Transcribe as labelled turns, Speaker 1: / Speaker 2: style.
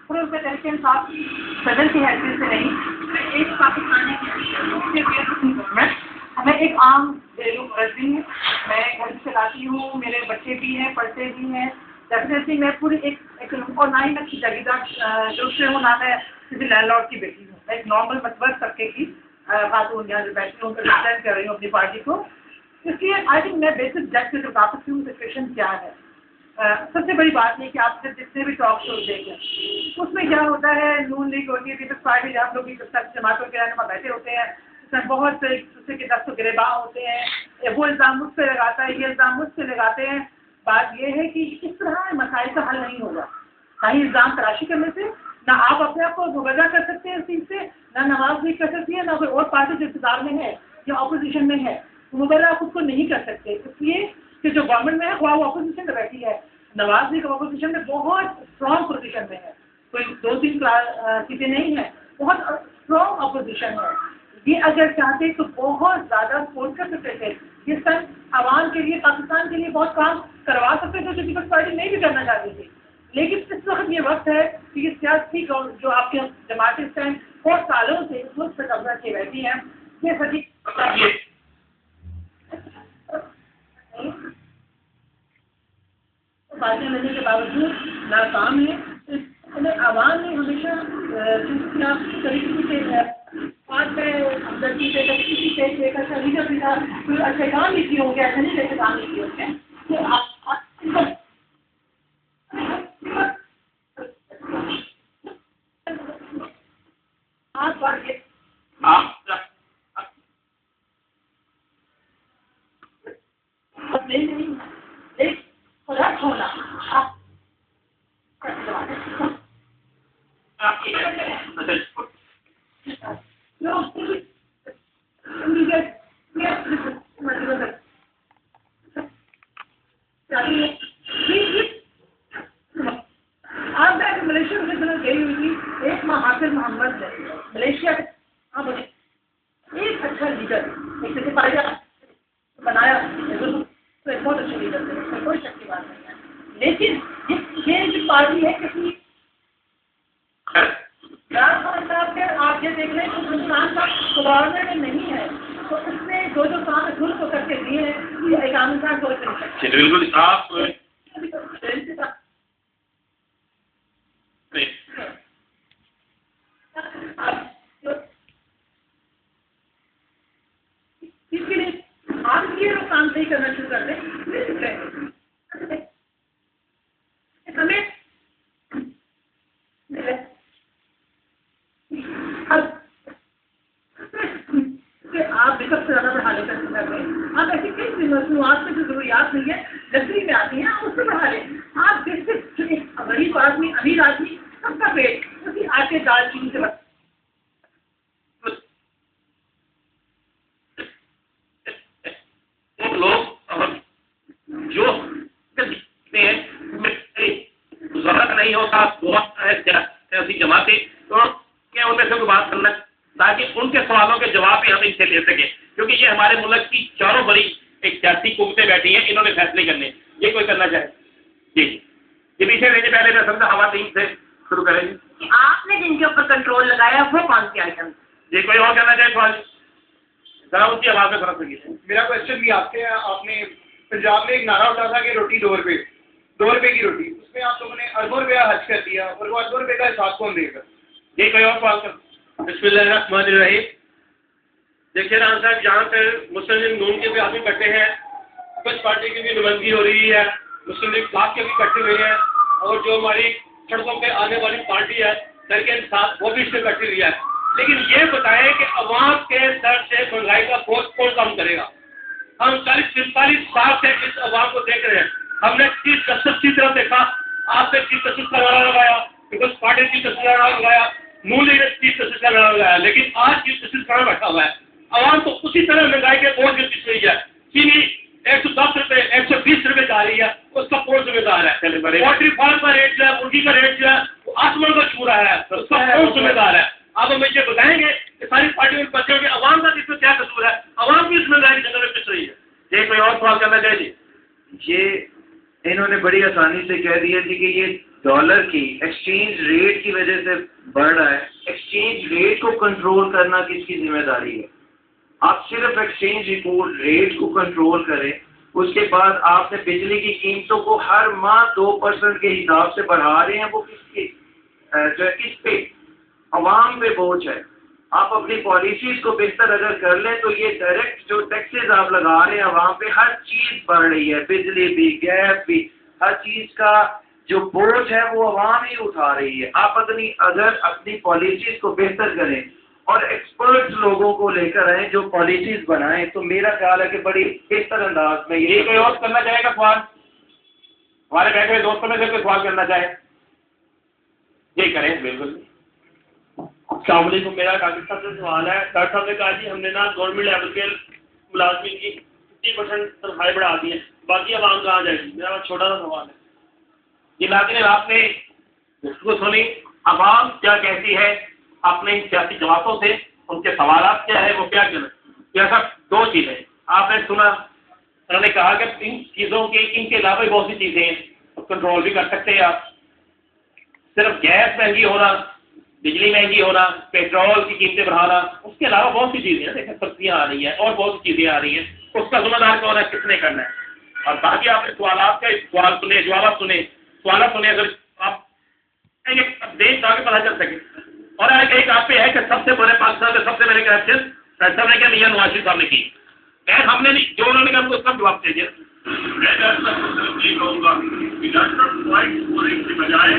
Speaker 1: پورے اس کے تحریک انصاف صدر کی حیثیت سے نہیں، ایک پاکستانی کی گورنمنٹ، ہمیں ایک عام گھریلو مرضی ہے، میں گھر سے چلاتی ہوں، میرے بچے بھی ہیں، پڑھتے بھی ہیں، ڈیفینیٹلی میں پوری ایک اور نہ ہی میں جاگیردار گروپ سے ہوں، نہ میں کسی لینڈ لارڈ کی بیٹی ہوں، میں ایک نارمل متبر طبقے کی خاتون یہاں جو بیٹھی ہوں، ریپرزینٹ کر رہی ہوں اپنی پارٹی کو. اس لیے آئی تھنک میں بیسک جج سے جو بتا سکتی ہوں سچویشن کیا ہے. سب سے بڑی بات یہ کہ آپ جتنے بھی ٹاک شوز دیکھیں اس میں کیا ہوتا ہے، نون لیگ ہوتی ہے، پیپلز پارٹی جہاں لوگ جماعتوں کے رہنما بیٹھے ہوتے ہیں، اس میں بہت سے ایک دوسرے کے دست و گریباں ہوتے ہیں، وہ الزام مجھ سے لگاتا ہے، یہ الزام مجھ سے لگاتے ہیں. بات یہ ہے کہ اس طرح مسائل کا حل نہیں ہوگا، نہ ہی الزام تراشی کرنے سے، نہ آپ اپنے آپ کو مبرہ کر سکتے ہیں اس چیز سے، نہ نواز لیگ کر سکتی ہے، نہ کوئی اور پارٹی جو اقتدار میں ہے یا اپوزیشن میں ہے مبرہ خود کو نہیں کر سکتے. اس لیے کہ جو گورنمنٹ میں ہے وہ اپوزیشن میں بیٹھی ہے، نواز لیگ اپوزیشن میں بہت اسٹرانگ پوزیشن میں ہے، کوئی 2-3 سیٹیں نہیں ہیں، بہت اسٹرانگ اپوزیشن ہے. یہ اگر چاہتے تو بہت زیادہ سپورٹ کر سکتے تھے، اس ٹائم عوام کے لیے، پاکستان کے لیے بہت کام کروا سکتے تھے جو پیپلز پارٹی نہیں بھی کرنا چاہتی تھی. لیکن اس وقت یہ وقت ہے کہ یہ سیاسی جو آپ کے جماعتیں اس ٹائم بہت سالوں سے اس وقت پہ قبضہ کیے رہتی ہیں، یہ سچی باتیں لینے کے باوجود ناکام ہے. عوام نے ہمیشہ طریقے سے بات میں ہمدردی سے کسی سے لے کر لیڈر بھی تھا، کوئی اچھے کام نہیں کیے ہوں گے، ایسے نہیں جیسے کام نہیں کیے ہوں گے. ملیشیا میں گئی ہوئی تھی، ایک ماہ حافظ محمد نے ملیشیا ایک اچھا لیڈر ایک سپاہی بنایا، تو ایک بہت اچھے لیڈر تھے، اس میں کوئی شک کی بات نہیں ہے. لیکن یہ جو پارٹی ہے کسی صاحب کے آپ یہ دیکھ لیں کہ ہندوستان کا گورنمنٹ میں نہیں ہے، تو اس نے جو کام دھل کو کر کے دیے ہیں یہ ایک عام انسان سوچ نہیں سکتا.
Speaker 2: بالکل آپ
Speaker 1: اس کے لیے آپ یہ لوگ کام صحیح کرنا شروع کر دیں. ہمیں آپ سب سے زیادہ بڑھا لے کر رہے ہیں. آپ ایسی کئی مصنوعات میں جو ضروریات نہیں ہے لکڑی میں آتی ہیں، آپ اس سے بڑھا لیں. آپ جیسے ایک غریب آدمی، امیر آدمی، سب کا پیٹ اسی آٹے دال چینی سے بڑھتا
Speaker 2: لوگ جو ضرورت نہیں ہوتا سیاسی جماعتیں تو کیا ان میں سے کوئی بات کرنا تاکہ ان کے سوالوں کے جواب بھی ہم ان سے لے سکیں، کیونکہ یہ ہمارے ملک کی چاروں بڑی ایک سیاسی قوتیں بیٹھی ہیں، انہوں نے فیصلے کرنے، یہ کوئی کرنا چاہے. جی یہ پیچھے رہنے پہلے میں سمجھا خواتین سے شروع کریں گے.
Speaker 1: آپ نے جن کے اوپر کنٹرول لگایا وہ کون سی آئٹم؟
Speaker 2: جی کوئی اور کہنا چاہے سوال؟ ذرا اس کی آواز میں فرق لگی.
Speaker 3: میرا کوشچن بھی آپ سے ہے، آپ نے پنجاب میں ایک نعرہ اٹھا تھا کہ روٹی 2 روپے، 2 روپے کی روٹی، اس میں آپ لوگوں نے اربوں روپیہ خرچ کر دیا، اور وہ اربوں روپے کا حساب کون دے گا؟
Speaker 2: جی کوئی اور سوال کر. بسم اللہ الرحمن الرحیم. دیکھیے رام صاحب، یہاں پہ مسلم لیگ نون کے بھی آدمی بیٹھے ہیں، کچھ پارٹی کی بھی نمائندگی ہو رہی ہے، مسلم لیگ خلاف کے بھی بیٹھے ہوئے ہیں، اور جو ہماری سڑکوں پہ آنے والی پارٹی ہے تحریک انصاف وہ بھی اس سے بیٹھی ہوئی ہے. لیکن یہ بتائیں کہ عوام کے سر سے مہنگائی کا بوجھ کون کم کرے گا؟ ہم 40-45 سال سے اس عوام کو دیکھ رہے ہیں. ہم نے چیف جسٹس کی طرف دیکھا، آپ نے چیف جسٹس کا نعرہ لگایا، پیپلز پارٹی چیف جسٹس کا نعرہ لگایا، نون لیگ نے چیف جسٹس کا نعرہ لگایا، لیکن آج چیف جسٹس کہاں بیٹھا ہوا ہے؟ عوام کو اسی طرح مہنگائی کے بوجھ میں پیچھ رہی ہے. چینی 110 روپے 120 روپے جا رہی ہے، اس کا کون ذمہ دار ہے؟ پولٹری فارم کا ریٹ جو ہے، مرغی کا ریٹ جو ہے وہ آسمان کو چھو رہا ہے، اس کا کون ذمہ دار ہے؟ آپ ہمیں یہ بتائیں گے کہ ساری پارٹیوں کے بچوں کے عوام کا اس میں کیا قصور ہے؟ عوام کی اس مہنگائی کی جگہ میں پچ رہی ہے. جی کوئی اور سوال کرنا چاہیے.
Speaker 4: یہ انہوں نے بڑی آسانی سے کہہ دیا تھی کہ یہ ڈالر کی ایکسچینج ریٹ کی وجہ سے بڑھ رہا ہے. ایکسچینج ریٹ کو کنٹرول کرنا کس کی ذمہ داری ہے؟ آپ صرف ایکسچینج ریٹ کو کنٹرول کریں. اس کے بعد آپ نے بجلی کی قیمتوں کو ہر ماہ 2% کے حساب سے بڑھا رہے ہیں. وہ کس پہ؟ عوام پہ بوجھ ہے. آپ اپنی پالیسیز کو بہتر اگر کر لیں تو یہ ڈائریکٹ جو ٹیکسز آپ لگا رہے ہیں عوام پہ، ہر چیز بڑھ رہی ہے، بجلی بھی، گیس بھی، ہر چیز کا جو بوجھ ہے وہ عوام ہی اٹھا رہی ہے. آپ اگر اپنی پالیسیز کو بہتر کریں اور ایکسپرٹس لوگوں کو لے کر آئیں جو پالیسیز بنائیں، تو میرا خیال ہے کہ بڑی بہتر انداز میں
Speaker 2: یہ کوئی اور کرنا چاہے گا سوال؟ ہمارے بیٹھے ہوئے دوستوں میں سے کوئی سوال کرنا چاہے؟ یہ کریں بالکل. السلام علیکم. میرا ڈاکٹر صاحب سے سوال ہے. ڈاکٹر صاحب نے کہا جی ہم نے نا گورنمنٹ لیول کے ملازمین کی 50% تنخواہیں بڑھا دی ہیں، باقی عوام کہاں جائے گی؟ میرا چھوٹا سا سوال ہے. یہ ناظرین آپ نے گفتگو سنی، عوام کیا کہتی ہے اپنے سیاسی جماعتوں سے، ان کے سوالات کیا ہے، وہ کیا کہنا. دو چیزیں آپ نے سنا، انہوں نے کہا کہ ان چیزوں کے ان کے علاوہ بہت سی چیزیں ہیں کنٹرول بھی کر سکتے ہیں آپ. صرف گیس مہنگی ہونا، بجلی مہنگی ہونا، پیٹرول کی قیمتیں بڑھانا، اس کے علاوہ بہت سی چیزیں ہیں. دیکھیں سبزیاں آ رہی ہیں اور بہت سی چیزیں آ رہی ہیں. اس کا ذمہ دار کون ہے، کس نے کرنا ہے؟ اور باقی آپ نے سوالات کا سوال سنے، جوابات سنے، سوالات سنے. اگر آپ دیکھ تاکہ پتہ چل سکے. اور ایک آپ پہ ہے کہ سب سے بڑے پاکستان کے سب سے بڑے کرپشن فیصلہ نے کیا میاں نواز شریف صاحب نے کی. ہم نے نہیں، جو انہوں نے کہا اس کا جواب دیجیے. میں ڈاکٹر صاحب کو صرف یہ کہوں گا کہ ڈاکٹر پوائنٹ بولنے کے بجائے